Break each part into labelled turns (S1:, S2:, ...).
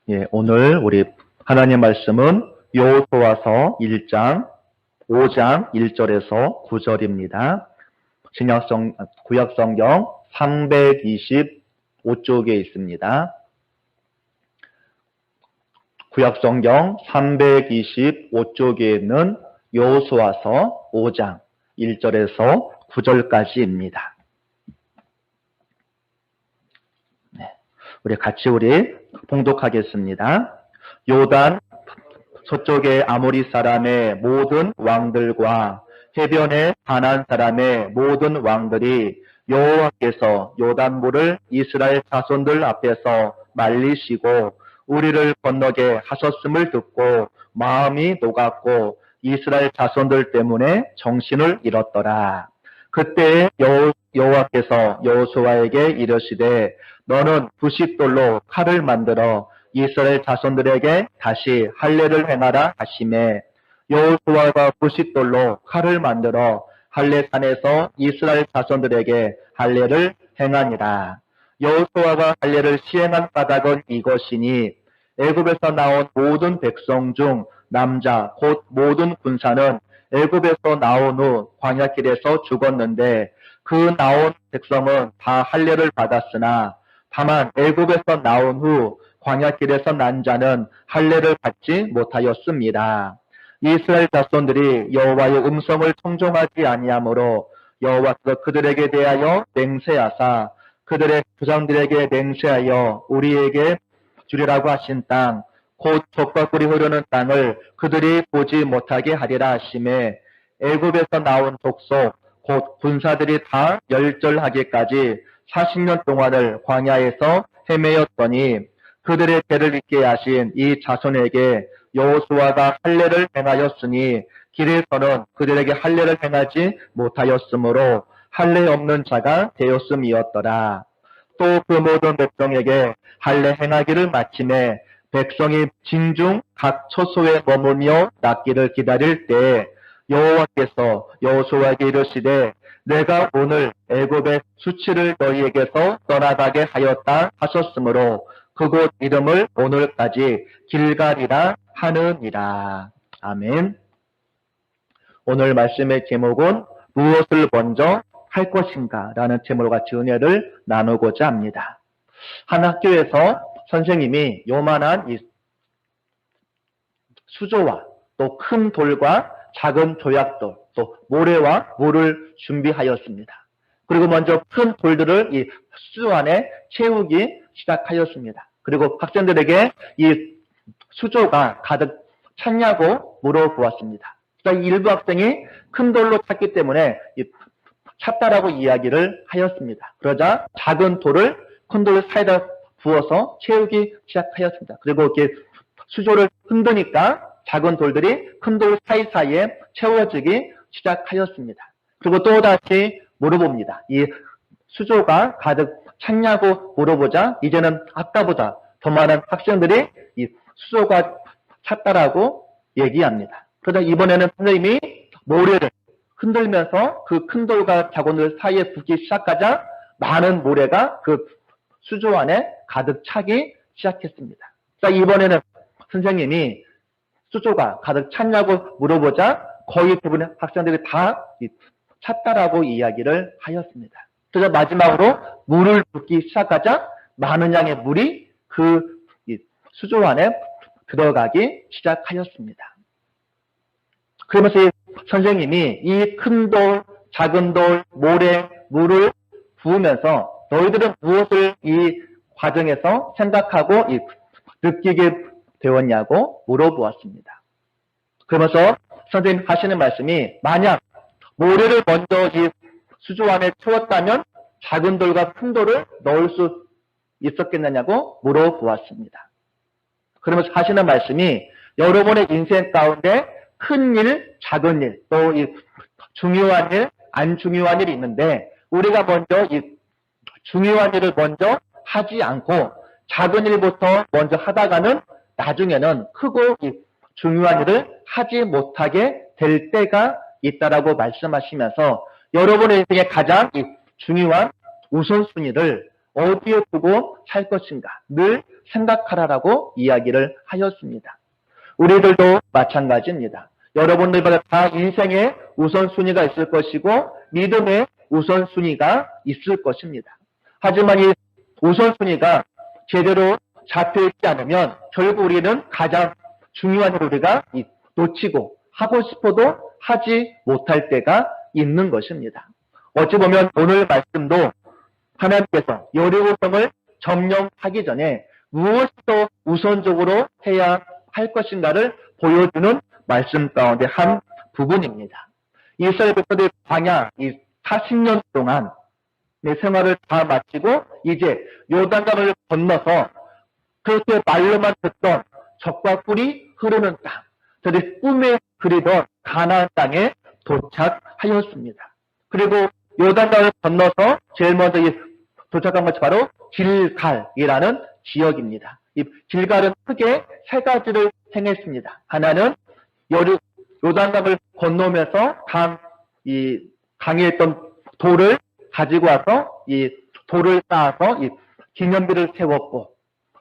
S1: 예, 오늘 우리 하나님 말씀은 여호수아서 1장 5장 1절에서 9절입니다. 구약성경 325쪽에 있습니다. 구약성경 325쪽에 있는 여호수아서 5장 1절에서 9절까지입니다. 우리 같이 봉독하겠습니다. 요단 서쪽의 아모리 사람의 모든 왕들과 해변의 가나안 사람의 모든 왕들이 여호와께서 요단물을 이스라엘 자손들 앞에서 말리시고 우리를 건너게 하셨음을 듣고 마음이 녹았고 이스라엘 자손들 때문에 정신을 잃었더라. 그때 여호와께서 여호수아에게 이르시되 너는 부싯돌로 칼을 만들어 이스라엘 자손들에게 다시 할례를 행하라 하시매 여호수아가 부싯돌로 칼을 만들어 할례산에서 이스라엘 자손들에게 할례를 행하니라. 여호수아가 할례를 시행한 까닭은 이것이니 애굽에서 나온 모든 백성 중 남자 곧 모든 군사는 애굽에서 나온 후 광야길에서 죽었는데 그 나온 백성은 다 할례를 받았으나 다만 애굽에서 나온 후 광야길에서 난 자는 할례를 받지 못하였습니다. 이스라엘 자손들이 여호와의 음성을 청종하지 아니하므로 여호와께서 그들에게 대하여 맹세하사 그들의 조상들에게 맹세하여 우리에게 주리라고 하신 땅 곧 젖과 꿀이 흐르는 땅을 그들이 보지 못하게 하리라 하시매 애굽에서 나온 족속 곧 군사들이 다 멸절하기까지 40년 동안을 광야에서 헤매었더니 그들의 죄를 잊게 하신 이 자손에게 여호수아가 할례를 행하였으니 길에서는 그들에게 할례를 행하지 못하였으므로 할례 없는 자가 되었음이었더라. 또 그 모든 백성에게 할례 행하기를 마침에 백성이 진중 각 처소에 머물며 낫기를 기다릴 때 여호와께서 여호수아에게 이르시되 내가 오늘 애굽의 수치를 너희에게서 떠나가게 하였다 하셨으므로 그곳 이름을 오늘까지 길갈이라 하느니라. 아멘. 오늘 말씀의 제목은 무엇을 먼저 할 것인가 라는 제목과 같이 은혜를 나누고자 합니다. 한 학교에서 선생님이 요만한 이 수조와 또 큰 돌과 작은 조약돌 또 모래와 물을 준비하였습니다. 그리고 먼저 큰 돌들을 이 수조 안에 채우기 시작하였습니다. 그리고 학생들에게 이 수조가 가득 찼냐고 물어보았습니다. 그러니까 일부 학생이 큰 돌로 찼기 때문에 찼다라고 이야기를 하였습니다. 그러자 작은 돌을 큰 돌 사이에다 부어서 채우기 시작하였습니다. 그리고 이렇게 수조를 흔드니까 작은 돌들이 큰 돌 사이사이에 채워지기 시작하였습니다. 그리고 또다시 물어봅니다. 이 수조가 가득 찼냐고 물어보자 이제는 아까보다 더 많은 학생들이 이 수조가 찼다라고 얘기합니다. 그러자 이번에는 선생님이 모래를 흔들면서 그 큰 돌과 작은 돌 사이에 붓기 시작하자 많은 모래가 그 수조 안에 가득 차기 시작했습니다. 자, 이번에는 선생님이 수조가 가득 찼냐고 물어보자 거의 대부분의 학생들이 다 찼다라고 이야기를 하였습니다. 그래서 마지막으로 물을 붓기 시작하자 많은 양의 물이 그 수조 안에 들어가기 시작하였습니다. 그러면서 선생님이 이 큰 돌, 작은 돌, 모래, 물을 부으면서 너희들은 무엇을 이 과정에서 생각하고 느끼게 되었냐고 물어보았습니다. 그러면서 선생님 하시는 말씀이 만약 모래를 먼저 이 수조 안에 채웠다면 작은 돌과 큰 돌을 넣을 수 있었겠느냐고 물어보았습니다. 그러면서 하시는 말씀이 여러분의 인생 가운데 큰 일, 작은 일, 또 이 중요한 일, 안 중요한 일이 있는데 우리가 먼저 이 중요한 일을 먼저 하지 않고 작은 일부터 먼저 하다가는 나중에는 크고 중요한 일을 하지 못하게 될 때가 있다라고 말씀하시면서 여러분의 인생의 가장 중요한 우선순위를 어디에 두고 살 것인가 늘 생각하라라고 이야기를 하였습니다. 우리들도 마찬가지입니다. 여러분들마다 다 인생에 우선순위가 있을 것이고 믿음의 우선순위가 있을 것입니다. 하지만 이 우선순위가 제대로 잡혀있지 않으면 결국 우리는 가장 중요한 걸 우리가 놓치고 하고 싶어도 하지 못할 때가 있는 것입니다. 어찌 보면 오늘 말씀도 하나님께서 여리고성을 점령하기 전에 무엇을 더 우선적으로 해야 할 것인가를 보여주는 말씀 가운데 한 부분입니다. 이스라엘 백성들이 광야 40년 동안 생활을 다 마치고 이제 요단강을 건너서 그렇게 말로만 듣던 젖과 꿀이 흐르는 땅, 저들이 꿈에 그리던 가나안 땅에 도착하였습니다. 그리고 요단강을 건너서 제일 먼저 도착한 것이 바로 길갈이라는 지역입니다. 이 길갈은 크게 세 가지를 행했습니다. 하나는 요단강을 건너면서 강에 있던 돌을 가지고 와서 이 돌을 쌓아서 이 기념비를 세웠고,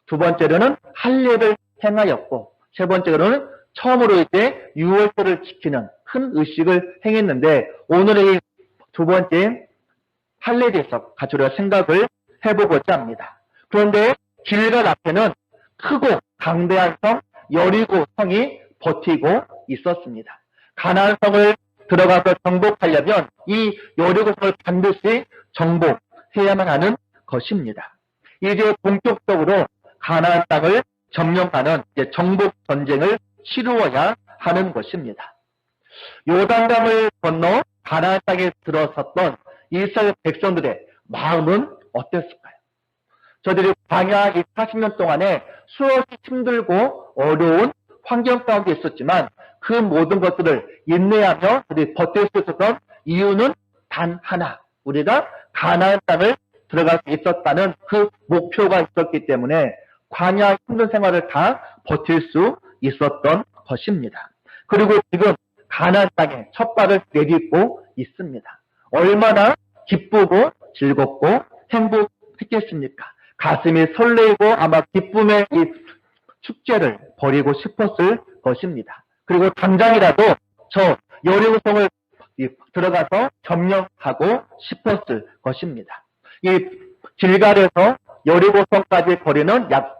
S1: 두 번째로는 할례를 행하였고, 세 번째로는 처음으로 이제 유월절을 지키는 큰 의식을 행했는데, 오늘의 이 두 번째 할례에 대해서 같이 우리가 생각을 해보고자 합니다. 그런데 길갈 앞에는 크고 강대한 성 여리고 성이 버티고 있었습니다. 가나안 성을 들어가서 정복하려면 이 여리고 성을 반드시 정복해야만 하는 것입니다. 이제 본격적으로 가나안 땅을 점령하는 정복 전쟁을 치루어야 하는 것입니다. 요단강을 건너 가나안 땅에 들어섰던 이스라엘 백성들의 마음은 어땠을까요? 저들이 광야 40년 동안에 수없이 힘들고 어려운 환경 가운데 있었지만 그 모든 것들을 인내하며 그들이 버틸 수 있었던 이유는 단 하나, 우리가 가나안 땅을 들어갈 수 있었다는 그 목표가 있었기 때문에 광야 힘든 생활을 다 버틸 수 있었던 것입니다. 그리고 지금 가나안 땅에 첫 발을 내딛고 있습니다. 얼마나 기쁘고 즐겁고 행복했겠습니까? 가슴이 설레이고 아마 기쁨의 이 축제를 벌이고 싶었을 것입니다. 그리고 당장이라도 저 여리고성을 들어가서 점령하고 싶었을 것입니다. 이 길갈에서 여리고성까지 거리는 약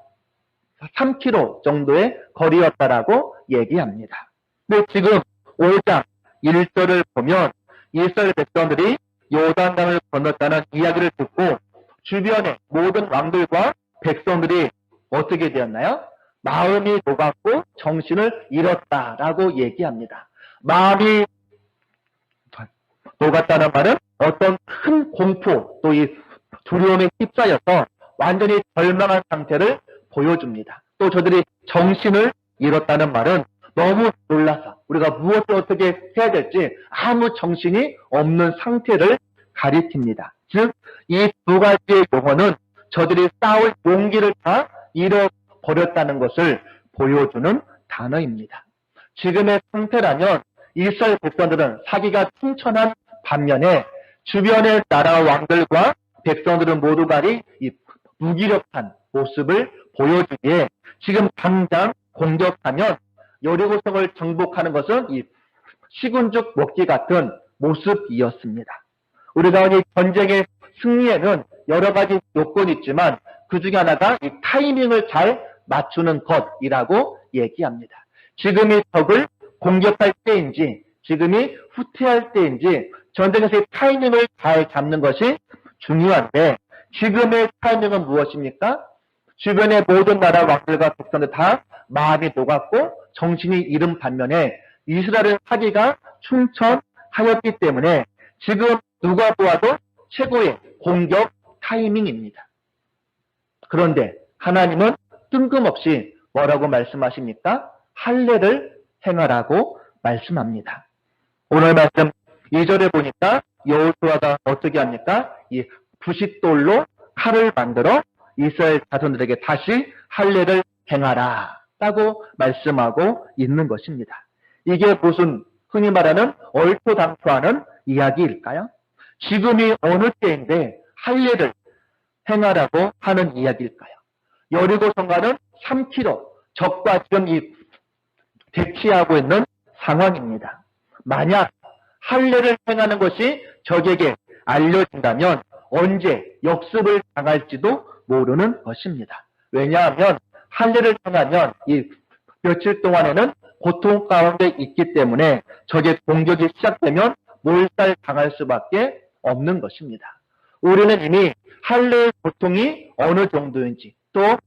S1: 3km 정도의 거리였다라고 얘기합니다. 근데 지금 5장 1절을 보면 이스라엘 백성들이 요단강을 건넜다는 이야기를 듣고 주변의 모든 왕들과 백성들이 어떻게 되었나요? 마음이 녹았고 정신을 잃었다라고 얘기합니다. 마음이 녹았다는 말은 어떤 큰 공포 또 이 두려움에 휩싸여서 완전히 절망한 상태를 보여줍니다. 또 저들이 정신을 잃었다는 말은 너무 놀라서 우리가 무엇을 어떻게 해야 될지 아무 정신이 없는 상태를 가리킵니다. 즉, 이 두 가지의 용어는 저들이 싸울 용기를 다 잃어버렸다는 것을 보여주는 단어입니다. 지금의 상태라면 이스라엘 백성들은 사기가 충천한 반면에 주변의 나라 왕들과 백성들은 모두가 이 무기력한 모습을 보여주기에 지금 당장 공격하면 여리고성을 정복하는 것은 이 시군죽 먹기 같은 모습이었습니다. 우리가 이 전쟁의 승리에는 여러 가지 요건이 있지만 그 중에 하나가 이 타이밍을 잘 맞추는 것이라고 얘기합니다. 지금이 적을 공격할 때인지 지금이 후퇴할 때인지 전쟁에서의 타이밍을 잘 잡는 것이 중요한데 지금의 타이밍은 무엇입니까? 주변의 모든 나라 왕들과 백성들 다 마음이 녹았고 정신이 잃은 반면에 이스라엘은 사기가 충천하였기 때문에 지금 누가 보아도 최고의 공격 타이밍입니다. 그런데 하나님은 뜬금없이 뭐라고 말씀하십니까? 할례를 행하라고 말씀합니다. 오늘 말씀 2절에 보니까 여호수아가 어떻게 합니까? 이 부싯돌로 칼을 만들어 이스라엘 자손들에게 다시 할례를 행하라 라고 말씀하고 있는 것입니다. 이게 무슨 흔히 말하는 얼토당토하는 이야기일까요? 지금이 어느 때인데 할례를 행하라고 하는 이야기일까요? 여리고 성과는 3km, 적과 지금 대치하고 있는 상황입니다. 만약 할례를 행하는 것이 적에게 알려진다면 언제 역습을 당할지도 모르는 것입니다. 왜냐하면 할례를 행하면 이 며칠 동안에는 고통 가운데 있기 때문에 적의 공격이 시작되면 몰살 당할 수밖에 없는 것입니다. 우리는 이미 할례의 고통이 어느 정도인지 또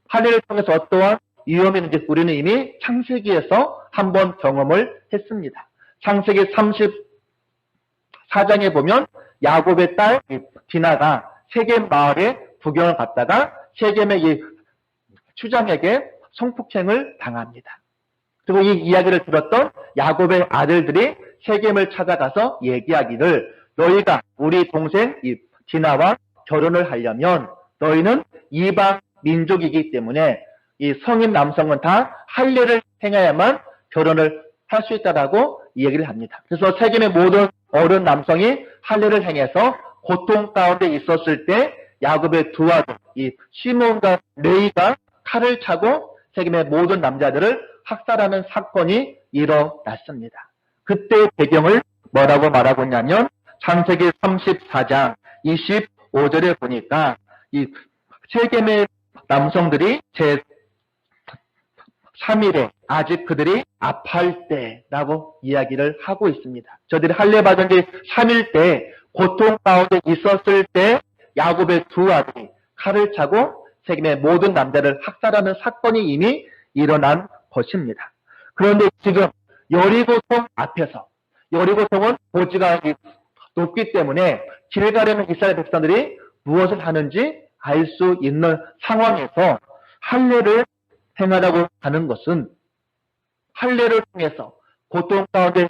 S1: 할례를 통해서 어떠한 위험이 있는지 우리는 이미 창세기에서 한번 경험을 했습니다. 창세기 34장에 보면 야곱의 딸 디나가 세겜 마을에 구경을 갔다가 세겜의 이 추장에게 성폭행을 당합니다. 그리고 이 이야기를 들었던 야곱의 아들들이 세겜을 찾아가서 얘기하기를 너희가 우리 동생 디나와 결혼을 하려면 너희는 이방 민족이기 때문에 이 성인 남성은 다 할례를 행해야만 결혼을 할 수 있다라고 얘기를 합니다. 그래서 세겜의 모든 어른 남성이 할례를 행해서 고통 가운데 있었을 때 야곱의 두 아들 시몬과 레이가 칼을 차고 세겜의 모든 남자들을 학살하는 사건이 일어났습니다. 그때 배경을 뭐라고 말하고 있냐면 창세기 34장 25절에 보니까 이 세겜의 남성들이 제 3일에 아직 그들이 아파할 때라고 이야기를 하고 있습니다. 저들이 할례 받은 지 3일 때 고통 가운데 있었을 때 야곱의 두 아들이 칼을 차고 세겜의 모든 남자를 학살하는 사건이 이미 일어난 것입니다. 그런데 지금 여리고성 앞에서 여리고성은 고지가 높기 때문에 길 가려는 이스라엘 백성들이 무엇을 하는지 알 수 있는 상황에서 할례를 행하라고 하는 것은 할례를 통해서 고통 가운데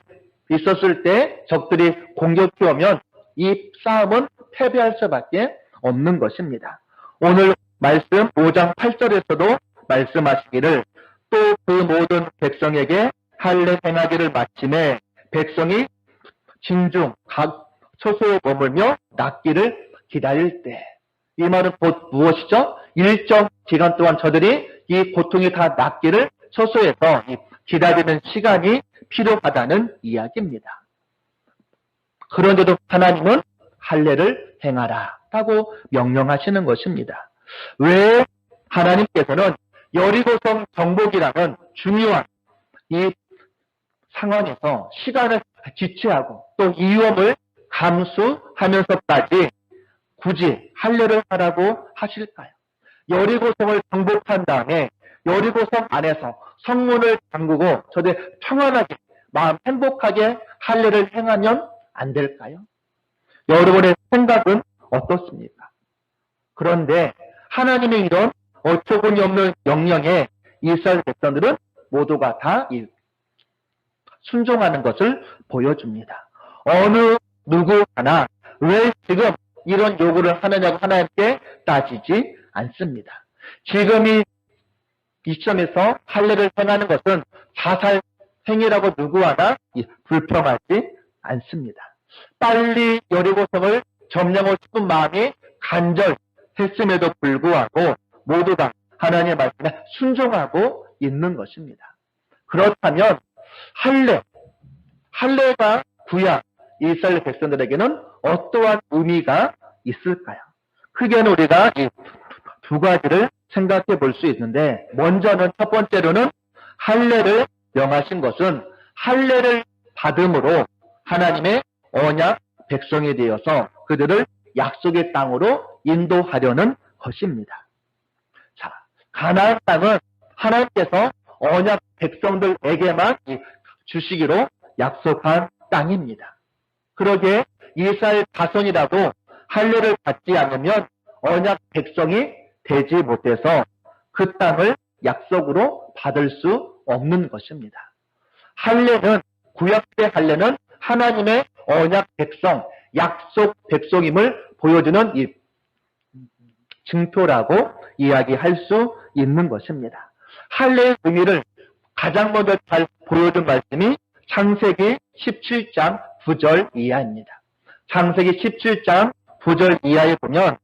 S1: 있었을 때 적들이 공격해 오면 이 싸움은 패배할 수밖에 없는 것입니다. 오늘 말씀 5장 8절에서도 말씀하시기를 또 그 모든 백성에게 할례 행하기를 마침에 백성이 진중 각 처소에 머물며 낫기를 기다릴 때 이 말은 곧 무엇이죠? 일정 기간 동안 저들이 이 고통이 다 낫기를 처소에서 기다리는 시간이 필요하다는 이야기입니다. 그런데도 하나님은 할례를 행하라 라고 명령하시는 것입니다. 왜 하나님께서는 여리고성 정복이라는 중요한 이 상황에서 시간을 지체하고 또 위험을 감수하면서까지 굳이 할례를 하라고 하실까요? 여리고성을 정복한 다음에 여리고성 안에서 성문을 잠그고 저들 평안하게 마음 행복하게 할례를 행하면 안 될까요? 여러분의 생각은 어떻습니까? 그런데 하나님의 이런 어처구니 없는 명령에 이스라엘 백성들은 모두가 다 순종하는 것을 보여줍니다. 어느 누구 하나 왜 지금 이런 요구를 하느냐고 하나님께 따지지 않습니다. 지금 이 시점에서 할례를 행하는 것은 자살 행위라고 누구 하나 불평하지 않습니다. 빨리 여리고성을 점령하고 싶은 마음이 간절했음에도 불구하고 모두가 하나님의 말씀에 순종하고 있는 것입니다. 그렇다면 할례가 구약 이스라엘 백성들에게는 어떠한 의미가 있을까요? 크게는 우리가 이 두 가지를 생각해 볼 수 있는데 먼저는 첫 번째로는 할례를 명하신 것은 할례를 받음으로 하나님의 언약 백성이 되어서 그들을 약속의 땅으로 인도하려는 것입니다. 자, 가나안 땅은 하나님께서 언약 백성들에게만 주시기로 약속한 땅입니다. 그러기에 이스라엘 자손이라도 할례를 받지 않으면 언약 백성이 되지 못해서 그 땅을 약속으로 받을 수 없는 것입니다. 할례는 구약의 할례는 하나님의 언약 백성, 약속 백성임을 보여주는 이 증표라고 이야기할 수 있는 것입니다. 할례의 의미를 가장 먼저 잘 보여준 말씀이 창세기 17장 9절 이하입니다. 창세기 17장 9절 이하에 보면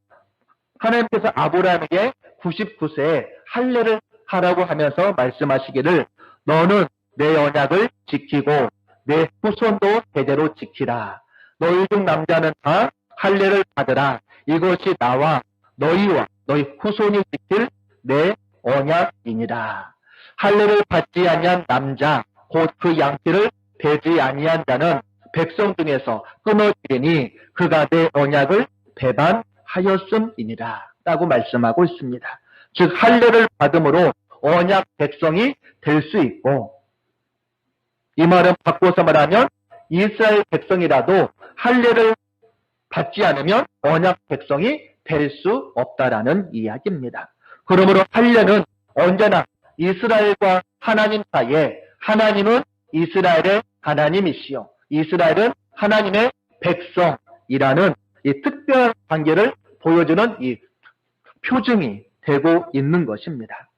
S1: 하나님께서 아브라함에게 99세에 할례를 하라고 하면서 말씀하시기를 너는 내 언약을 지키고 내 후손도 대대로 지키라. 너희 중 남자는 다 할례를 받으라. 이것이 나와 너희와 너희 후손이 지킬 내 언약이니라. 할례를 받지 아니한 남자 곧 그 양피를 베지 아니한 자는 백성 중에서 끊어지리니 그가 내 언약을 배반하였음이니라 라고 말씀하고 있습니다. 즉 할례를 받음으로 언약 백성이 될 수 있고, 이 말은 바꿔서 말하면 이스라엘 백성이라도 할례를 받지 않으면 언약 백성이 될 수 없다라는 이야기입니다. 그러므로 할례는 언제나 이스라엘과 하나님 사이에 하나님은 이스라엘의 하나님이시요 이스라엘은 하나님의 백성이라는 이 특별한 관계를 보여주는 이 표징이 되고 있는 것입니다.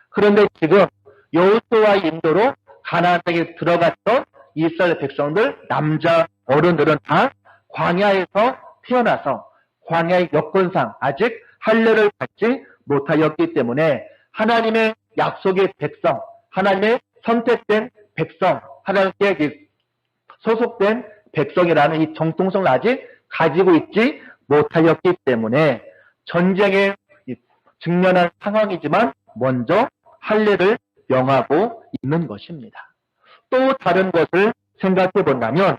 S1: 그런데 지금 여호수아의 인도로 가나안 땅에 들어갔던 이스라엘 백성들, 남자 어른들은 다 광야에서 태어나서 광야의 여건상 아직 할례를 받지 못하였기 때문에 하나님의 약속의 백성, 하나님의 선택된 백성, 하나님께 소속된 백성이라는 이 정통성을 아직 가지고 있지 못하였기 때문에 전쟁에 직면한 상황이지만 먼저 할례를 명하고 있는 것입니다. 또 다른 것을 생각해 본다면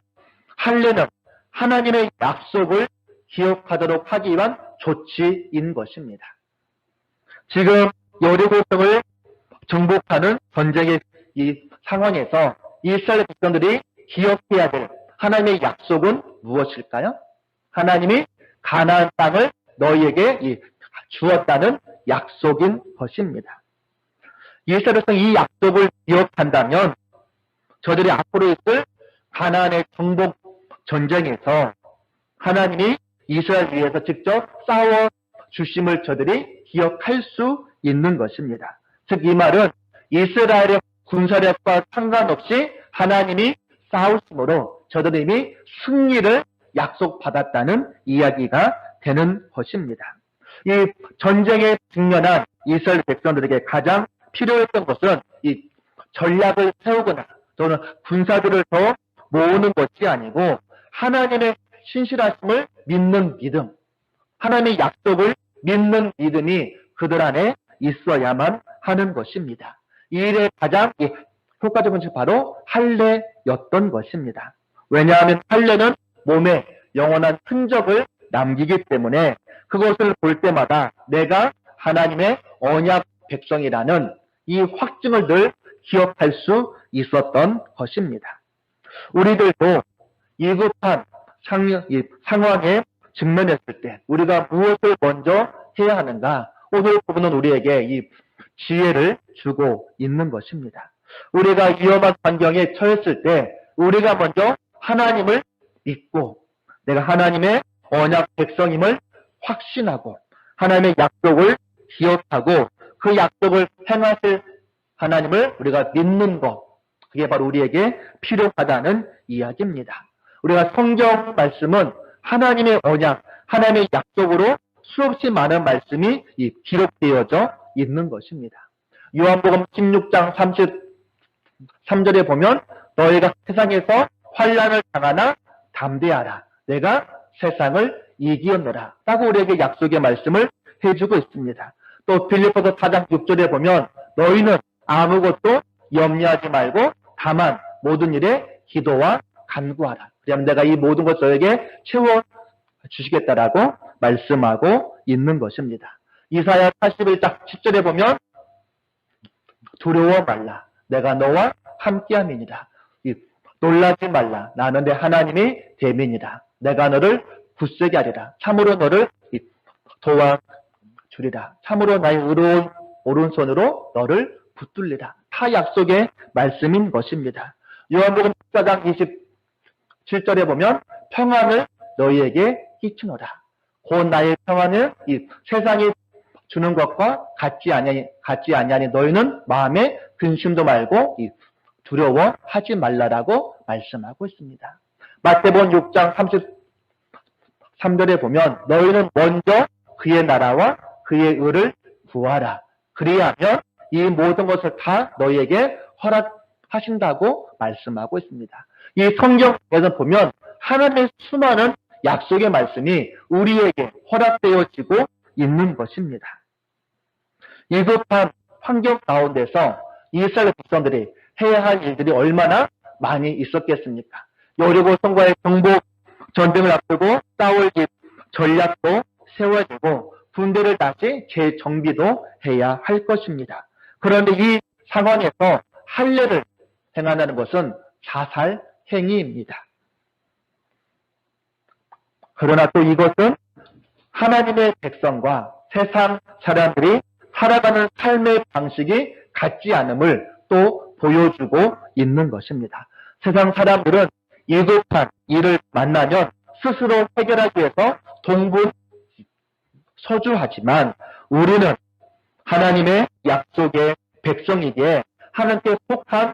S1: 할례는 하나님의 약속을 기억하도록 하기 위한 조치인 것입니다. 지금 여리고성을 정복하는 전쟁의 이 상황에서 이스라엘 백성들이 기억해야 될 하나님의 약속은 무엇일까요? 하나님이 가나안 땅을 너희에게 주었다는 약속인 것입니다. 이스라엘 백성이 이 약속을 기억한다면 저들이 앞으로 있을 가나안의 정복 전쟁에서 하나님이 이스라엘 위해서 직접 싸워 주심을 저들이 기억할 수 있는 것입니다. 즉 이 말은 이스라엘의 군사력과 상관없이 하나님이 싸우심으로 저들이 이미 승리를 약속받았다는 이야기가 되는 것입니다. 이 전쟁에 직면한 이스라엘 백성들에게 가장 필요했던 것은 이 전략을 세우거나 또는 군사들을 더 모으는 것이 아니고 하나님의 신실하심을 믿는 믿음, 하나님의 약속을 믿는 믿음이 그들 안에 있어야만 하는 것입니다. 이 일의 가장 효과적인 것이 바로 할례였던 것입니다. 왜냐하면 할례는 몸에 영원한 흔적을 남기기 때문에 그것을 볼 때마다 내가 하나님의 언약 백성이라는 이 확증을 늘 기억할 수 있었던 것입니다. 우리들도 위급한 상황에 직면했을 때 우리가 무엇을 먼저 해야 하는가? 오늘 부분은 우리에게 이 지혜를 주고 있는 것입니다. 우리가 위험한 환경에 처했을 때 우리가 먼저 하나님을 믿고 내가 하나님의 언약 백성임을 확신하고 하나님의 약속을 기억하고 그 약속을 행하실 하나님을 우리가 믿는 것, 그게 바로 우리에게 필요하다는 이야기입니다. 우리가 성경 말씀은 하나님의 언약, 하나님의 약속으로 수없이 많은 말씀이 기록되어져 있는 것입니다. 요한복음 16장 33절에 보면 너희가 세상에서 환난을 당하나 담대하라. 내가 세상을 이기었노라. 라고 우리에게 약속의 말씀을 해주고 있습니다. 또 빌립보서 4장 6절에 보면 너희는 아무것도 염려하지 말고 다만 모든 일에 기도와 간구하라. 그러면 내가 이 모든 것을 너에게 채워주시겠다라고 말씀하고 있는 것입니다. 이사야 81장 10절에 보면 두려워 말라. 내가 너와 함께함이니라. 놀라지 말라. 나는 내 하나님의 대민이라. 내가 너를 굳세게 하리라. 참으로 너를 도와주리라. 참으로 나의 의로운 오른손으로 너를 붙들리라. 다 약속의 말씀인 것입니다. 요한복음 14장 27절에 보면 평안을 너희에게 끼치노라. 곧 나의 평안을 이 세상이 주는 것과 같지 아니하니 너희는 마음에 근심도 말고 두려워하지 말라라고 말씀하고 있습니다. 마태복음 6장 33절에 보면 너희는 먼저 그의 나라와 그의 의를 구하라. 그리하면 이 모든 것을 다 너희에게 허락하신다고 말씀하고 있습니다. 이 성경에서 보면 하나님의 수많은 약속의 말씀이 우리에게 허락되어지고 있는 것입니다. 위급한 환경 가운데서 이스라엘 백성들이 해야 할 일들이 얼마나 많이 있었겠습니까? 여리고 성과의 정복 전쟁을 앞두고 싸울 전략도 세워야 되고 군대를 다시 재정비도 해야 할 것입니다. 그런데 이 상황에서 할례를 행한다는 것은 자살 행위입니다. 그러나 또 이것은 하나님의 백성과 세상 사람들이 살아가는 삶의 방식이 같지 않음을 또 보여주고 있는 것입니다. 세상 사람들은 위급한 일을 만나면 스스로 해결하기 위해서 동분서주하지만 우리는 하나님의 약속의 백성이기에 하나님께 속한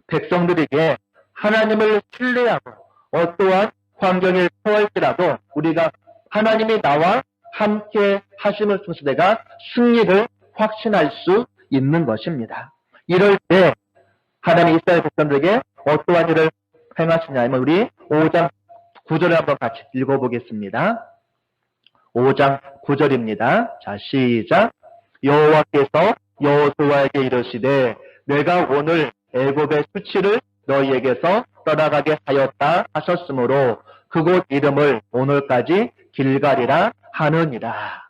S1: 백성들에게 하나님을 신뢰하고 어떠한 환경에 처할지라도 우리가 하나님이 나와 함께 하심을 통해서 내가 승리를 확신할 수 있는 것입니다. 이럴 때 하나님 이스라엘 백성들에게 어떠한 일을 행하시냐면 우리 5장 9절을 한번 같이 읽어보겠습니다. 5장 9절입니다. 자, 시작. 여호와께서 여호수아에게 이르시되 내가 오늘 애굽의 수치를 너희에게서 떠나가게 하였다 하셨으므로 그곳 이름을 오늘까지 길갈이라 하느니라.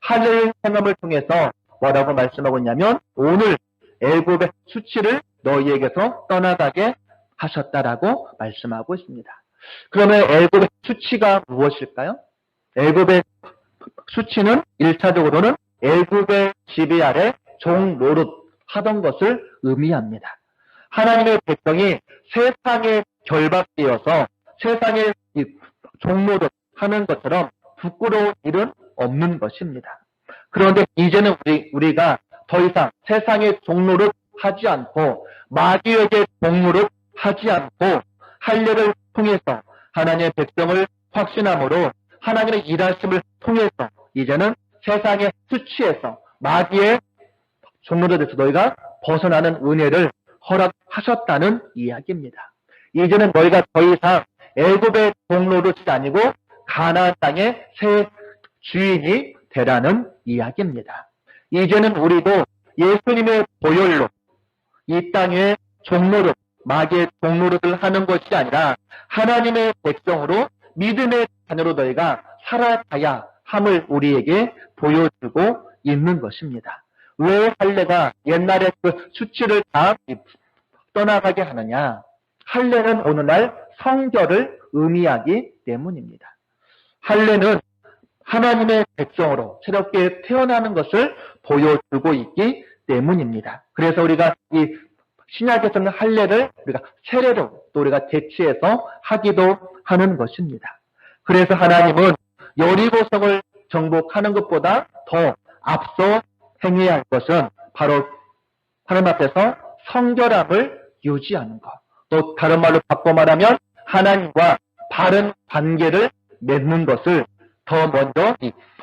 S1: 할례 행함을 통해서 뭐라고 말씀하고 있냐면 오늘 애굽의 수치를 너희에게서 떠나가게 하셨다라고 말씀하고 있습니다. 그러면 애굽의 수치가 무엇일까요? 애굽의 수치는 1차적으로는 애굽의 지배 아래 종노릇 하던 것을 의미합니다. 하나님의 백성이 세상에 결박되어서 세상에 종노릇 하는 것처럼 부끄러운 일은 없는 것입니다. 그런데 이제는 우리가 더 이상 세상의 종노릇 하지 않고 마귀에게 종노릇 하지 않고 할례를 통해서 하나님의 백성을 확신함으로 하나님의 일하심을 통해서 이제는 세상의 수치에서 마귀의 종노릇에서 너희가 벗어나는 은혜를 허락하셨다는 이야기입니다. 이제는 너희가 더 이상 애굽의 종노릇이 아니고 가나안 땅의 새 주인이 되라는 이야기입니다. 이제는 우리도 예수님의 보혈로 이 땅의 종노릇, 마귀의 종노릇을 하는 것이 아니라 하나님의 백성으로 믿음의 자녀로 너희가 살아가야 함을 우리에게 보여주고 있는 것입니다. 왜 할례가 옛날에 그 수치를 다 떠나가게 하느냐? 할례는 오늘날 성결을 의미하기 때문입니다. 할례는 하나님의 백성으로 새롭게 태어나는 것을 보여주고 있기 때문입니다. 그래서 우리가 이 신약에서는 할례를 우리가 세례로 또 우리가 대치해서 하기도 하는 것입니다. 그래서 하나님은 여리고성을 정복하는 것보다 더 앞서 행해야 할 것은 바로 하나님 앞에서 성결함을 유지하는 것. 또 다른 말로 바꿔 말하면 하나님과 바른 관계를 맺는 것을 더 먼저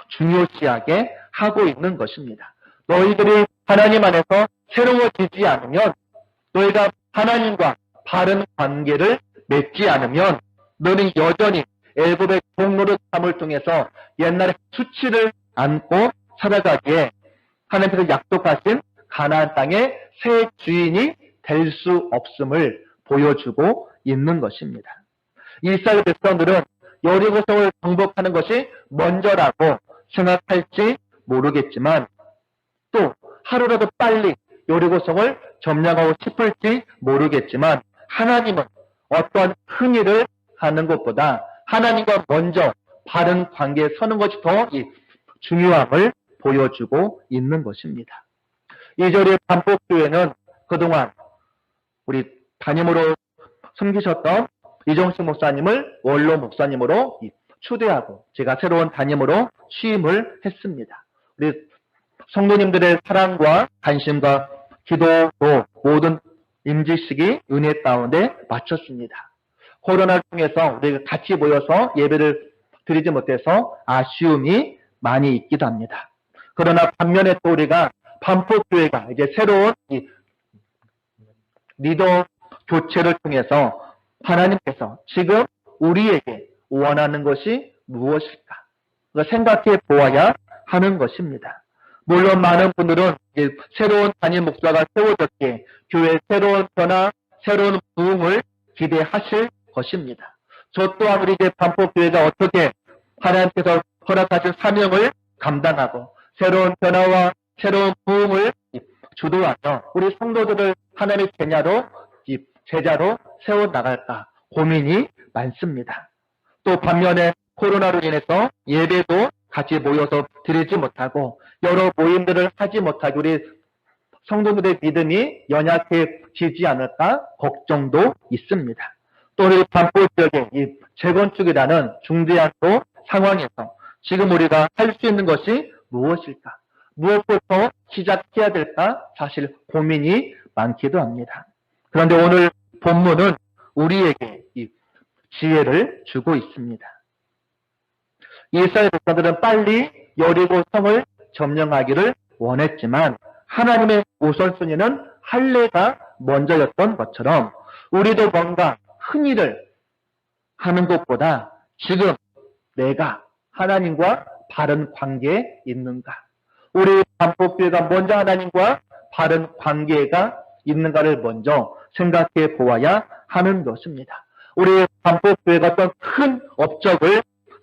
S1: 중요시하게 하고 있는 것입니다. 너희들이 하나님 안에서 새로워지지 않으면 너희가 하나님과 바른 관계를 맺지 않으면 너는 여전히 애굽의 종노릇함을 통해서 옛날에 수치를 안고 살아가기에 하나님께서 약속하신 가나안 땅의 새 주인이 될 수 없음을 보여주고 있는 것입니다. 이스라엘 백성들은 여리고성을 정복하는 것이 먼저라고 생각할지 모르겠지만 또 하루라도 빨리 여리고성을 점령하고 싶을지 모르겠지만 하나님은 어떠한 큰 일을 하는 것보다 하나님과 먼저 바른 관계에 서는 것이 더 중요함을 보여주고 있는 것입니다. 2절의 반복교회는 그동안 우리 담임으로 섬기셨던 이정식 목사님을 원로 목사님으로 추대하고 제가 새로운 담임으로 취임을 했습니다. 우리 성도님들의 사랑과 관심과 기도로 모든 임직식이 은혜 가운데 마쳤습니다. 코로나를 통해서 우리가 같이 모여서 예배를 드리지 못해서 아쉬움이 많이 있기도 합니다. 그러나 반면에 또 우리가 반포교회가 이제 새로운 이 리더 교체를 통해서 하나님께서 지금 우리에게 원하는 것이 무엇일까? 생각해 보아야 하는 것입니다. 물론 많은 분들은 새로운 담임 목사가 세워졌기에 교회의 새로운 변화, 새로운 부흥을 기대하실 것입니다. 저 또한 우리 이제 반포교회가 어떻게 하나님께서 허락하신 사명을 감당하고 새로운 변화와 새로운 부흥을 주도하며 우리 성도들을 하나님의 제자로 세워나갈까 고민이 많습니다. 또 반면에 코로나로 인해서 예배도 같이 모여서 드리지 못하고 여러 모임들을 하지 못하고 우리 성도들의 믿음이 연약해지지 않을까 걱정도 있습니다. 또 우리 반포 지역의 이 재건축이라는 중대한 또 상황에서 지금 우리가 할 수 있는 것이 무엇일까? 무엇부터 시작해야 될까? 사실 고민이 많기도 합니다. 그런데 오늘 본문은 우리에게 이 지혜를 주고 있습니다. 이스라엘 백성들은 빨리 여리고 성을 점령하기를 원했지만 하나님의 우선순위는 할례가 먼저였던 것처럼 우리도 뭔가 큰 일을 하는 것보다 지금 내가 하나님과 바른 관계에 있는가? 우리 반포교회가 먼저 하나님과 바른 관계가 있는가를 먼저 생각해 보아야 하는 것입니다. 우리 반포교회가 어떤 큰 업적을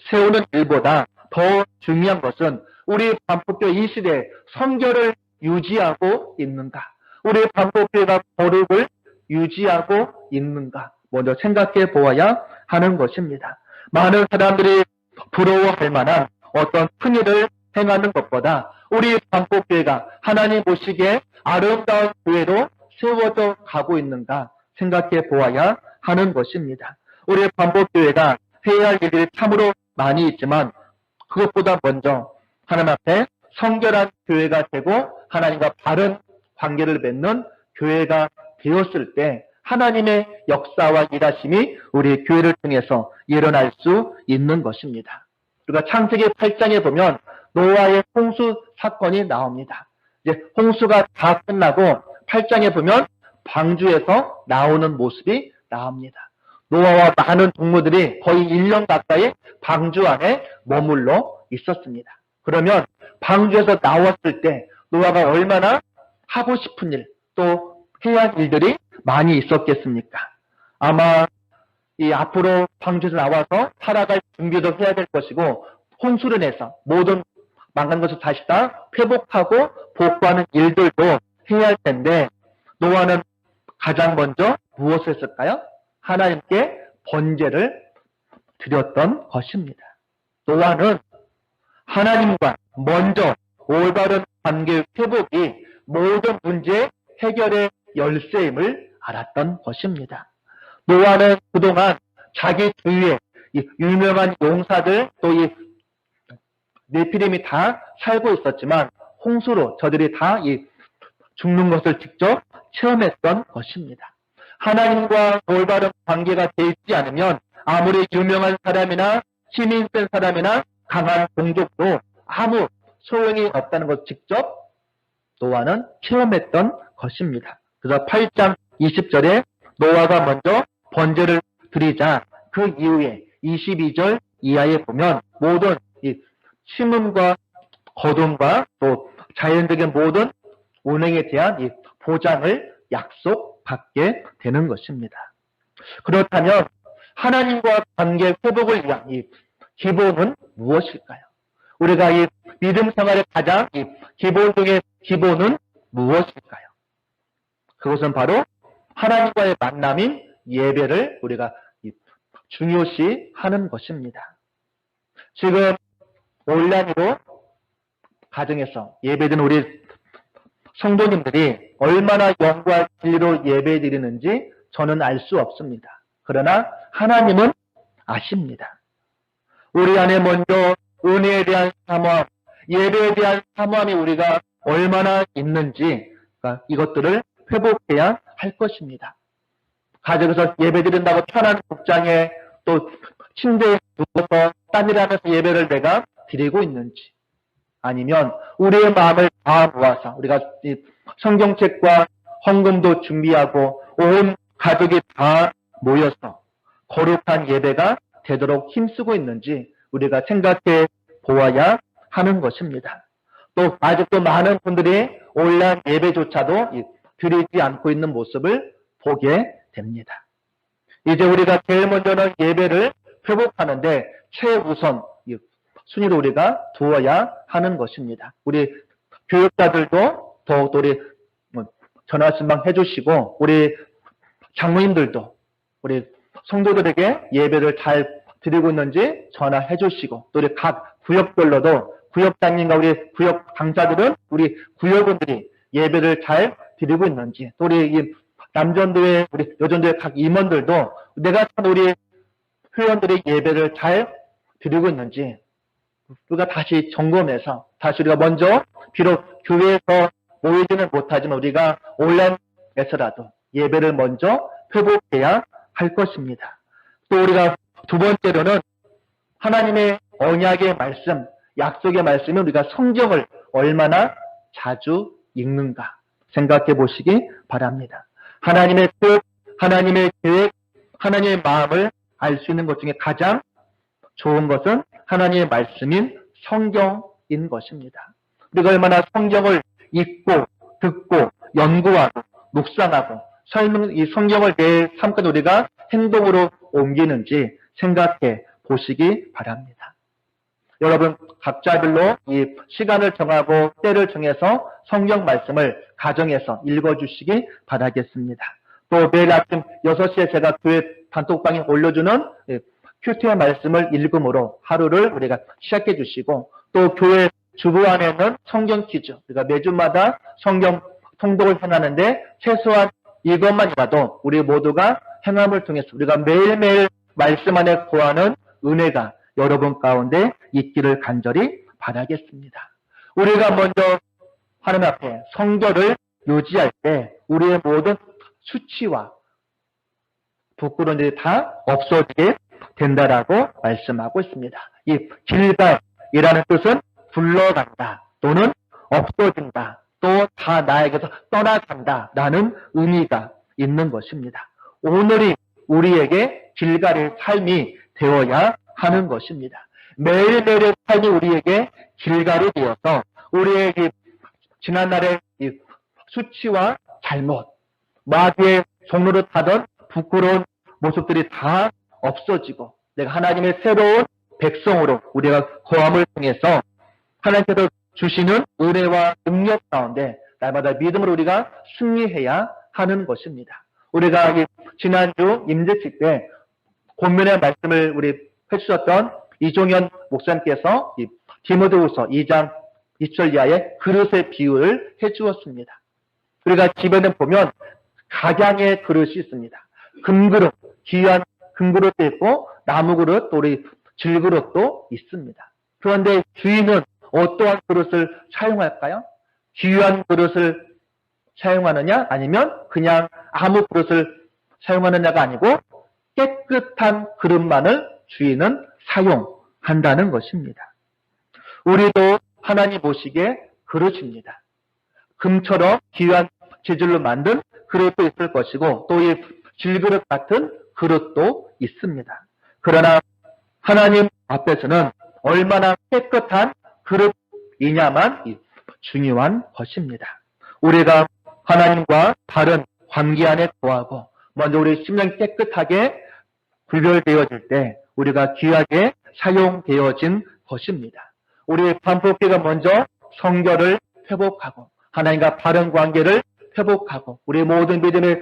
S1: 세우는 일보다 더 중요한 것은 우리 반포교회 이 시대에 성결을 유지하고 있는가? 우리 반포교회가 거룩을 유지하고 있는가? 먼저 생각해 보아야 하는 것입니다. 많은 사람들이 부러워할 만한 어떤 큰 일을 행하는 것보다 우리 반포교회가 하나님 보시기에 아름다운 교회로 세워져 가고 있는가 생각해 보아야 하는 것입니다. 우리 반포교회가 해야 할 일들이 참으로 많이 있지만 그것보다 먼저 하나님 앞에 성결한 교회가 되고 하나님과 바른 관계를 맺는 교회가 되었을 때 하나님의 역사와 일하심이 우리 교회를 통해서 일어날 수 있는 것입니다. 우리가 창세기 8장에 보면 노아의 홍수 사건이 나옵니다. 이제 홍수가 다 끝나고 8장에 보면 방주에서 나오는 모습이 나옵니다. 노아와 많은 동물들이 거의 1년 가까이 방주 안에 머물러 있었습니다. 그러면 방주에서 나왔을 때 노아가 얼마나 하고 싶은 일, 또 해야 할 일들이 많이 있었겠습니까? 아마 이 앞으로 방주에서 나와서 살아갈 준비도 해야 될 것이고 홍수를 내서 모든 망한 것을 다시 다 회복하고 복구하는 일들도 해야 할 텐데 노아는 가장 먼저 무엇을 했을까요? 하나님께 번제를 드렸던 것입니다. 노아는 하나님과 먼저 올바른 관계 회복이 모든 문제 해결의 열쇠임을 알았던 것입니다. 노아는 그동안 자기 주위에 이 유명한 용사들 또 이 네피림이 다 살고 있었지만 홍수로 저들이 다 이 죽는 것을 직접 체험했던 것입니다. 하나님과 올바른 관계가 되어 있지 않으면 아무리 유명한 사람이나 힘이 센 사람이나 강한 종족도 아무 소용이 없다는 것을 직접 노아는 체험했던 것입니다. 그래서 8장 20절에 노아가 먼저 번제를 드리자 그 이후에 22절 이하에 보면 모든 이 심음과 거둠과 또 자연적인 모든 운행에 대한 이 보장을 약속받게 되는 것입니다. 그렇다면 하나님과 관계 회복을 위한 이 기본은 무엇일까요? 우리가 이 믿음 생활의 가장 이 기본 중의 기본은 무엇일까요? 그것은 바로 하나님과의 만남인 예배를 우리가 중요시하는 것입니다. 지금 온라인으로 가정에서 예배드리는 우리 성도님들이 얼마나 영과 진리로 예배드리는지 저는 알 수 없습니다. 그러나 하나님은 아십니다. 우리 안에 먼저 은혜에 대한 사모함, 예배에 대한 사모함이 우리가 얼마나 있는지 이것들을 회복해야 할 것입니다. 가정에서 예배드린다고 편한 복장에 또 침대에 누워서 딴일하면서 예배를 내가 드리고 있는지, 아니면 우리의 마음을 다 모아서 우리가 이 성경책과 헌금도 준비하고 온 가족이 다 모여서 거룩한 예배가 되도록 힘쓰고 있는지 우리가 생각해 보아야 하는 것입니다. 또 아직도 많은 분들이 온라인 예배조차도 드리지 않고 있는 모습을 보게 됩니다. 이제 우리가 제일 먼저는 예배를 회복하는데 최우선 순위로 우리가 두어야 하는 것입니다. 우리 교육자들도 더욱더 우리 전화신방 해주시고 우리 장로님들도 우리 성도들에게 예배를 잘 드리고 있는지 전화해 주시고 또 우리 각 구역별로도 구역장님과 우리 구역 강사들은 우리 구역원들이 예배를 잘 드리고 있는지 또 우리 이 남전도회 우리 여전도회 각 임원들도 내가 참 우리 회원들이 예배를 잘 드리고 있는지 우리가 다시 점검해서 다시 우리가 먼저 비록 교회에서 모이지는 못하지만 우리가 온라인에서라도 예배를 먼저 회복해야 할 것입니다. 또 우리가 두 번째로는 하나님의 언약의 말씀, 약속의 말씀이 우리가 성경을 얼마나 자주 읽는가 생각해 보시기 바랍니다. 하나님의 뜻, 하나님의 계획, 하나님의 마음을 알 수 있는 것 중에 가장 좋은 것은 하나님의 말씀인 성경인 것입니다. 우리가 얼마나 성경을 읽고 듣고 연구하고 묵상하고 이 성경을 내 삶까지 우리가 행동으로 옮기는지 생각해 보시기 바랍니다. 여러분 각자별로 이 시간을 정하고 때를 정해서 성경 말씀을 가정에서 읽어주시기 바라겠습니다. 또 매일 아침 6시에 제가 교회 단톡방에 올려주는 큐티의 말씀을 읽음으로 하루를 우리가 시작해 주시고 또 교회 주부 안에는 성경 퀴즈 우리가 매주마다 성경 통독을 행하는데 최소한 이것만이라도 우리 모두가 행함을 통해서 우리가 매일매일 말씀 안에 거하는 은혜가 여러분 가운데 있기를 간절히 바라겠습니다. 우리가 먼저 하나님 앞에 성결을 유지할 때 우리의 모든 수치와 부끄러운 일이 다 없어지게 된다라고 말씀하고 있습니다. 이 길갈이라는 뜻은 굴러간다 또는 없어진다 또 다 나에게서 떠나간다라는 의미가 있는 것입니다. 오늘이 우리에게 길갈의 삶이 되어야 하는 것입니다. 매일매일의 삶이 우리에게 길갈이 되어서 우리에게 지난날의 이 수치와 잘못, 마귀의 종로를 타던 부끄러운 모습들이 다 없어지고 내가 하나님의 새로운 백성으로 우리가 거함을 통해서 하나님께서 주시는 은혜와 능력 가운데 날마다 믿음으로 우리가 승리해야 하는 것입니다. 우리가 지난주 임재식 때 본문의 말씀을 우리 해주셨던 이종현 목사님께서 디모데후서 2장 2절 이하의 그릇의 비유를 해주었습니다. 우리가 집에는 보면 각양의 그릇이 있습니다. 금그릇, 귀한 금그릇도 있고 나무그릇, 또 우리 질그릇도 있습니다. 그런데 주인은 어떠한 그릇을 사용할까요? 귀한 그릇을 사용하느냐 아니면 그냥 아무 그릇을 사용하느냐가 아니고 깨끗한 그릇만을 주인은 사용한다는 것입니다. 우리도 하나님 보시기에 그릇입니다. 금처럼 귀한 재질로 만든 그릇도 있을 것이고 또 이 질그릇 같은 그릇도 있습니다. 그러나 하나님 앞에서는 얼마나 깨끗한 그릇이냐만 중요한 것입니다. 우리가 하나님과 바른 관계 안에 거하고 먼저 우리 심령이 깨끗하게 구별되어질 때 우리가 귀하게 사용되어진 것입니다. 우리 반복기가 먼저 성결을 회복하고 하나님과 바른 관계를 회복하고 우리 모든 믿음의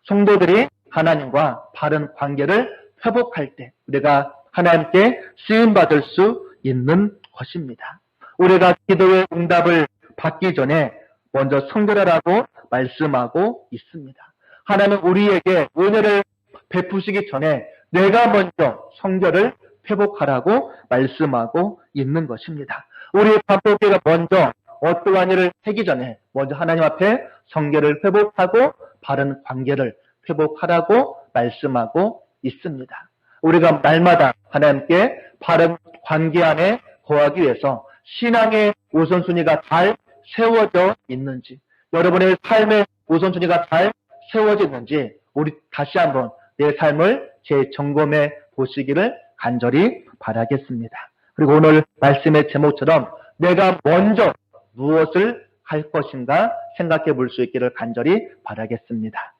S1: 성도들이 하나님과 바른 관계를 회복할 때 우리가 하나님께 쓰임받을 수 있는 것입니다. 우리가 기도의 응답을 받기 전에 먼저 성결하라고 말씀하고 있습니다. 하나님은 우리에게 은혜를 베푸시기 전에 내가 먼저 성결을 회복하라고 말씀하고 있는 것입니다. 우리 반복기가 먼저 어떠한 일을 하기 전에 먼저 하나님 앞에 성결을 회복하고 바른 관계를 회복하라고 말씀하고 있습니다. 우리가 날마다 하나님께 바른 관계 안에 거하기 위해서 신앙의 우선순위가 잘 세워져 있는지, 여러분의 삶의 우선순위가 잘 세워져 있는지 우리 다시 한번 내 삶을 재점검해 보시기를 간절히 바라겠습니다. 그리고 오늘 말씀의 제목처럼 내가 먼저 무엇을 할 것인가 생각해 볼 수 있기를 간절히 바라겠습니다.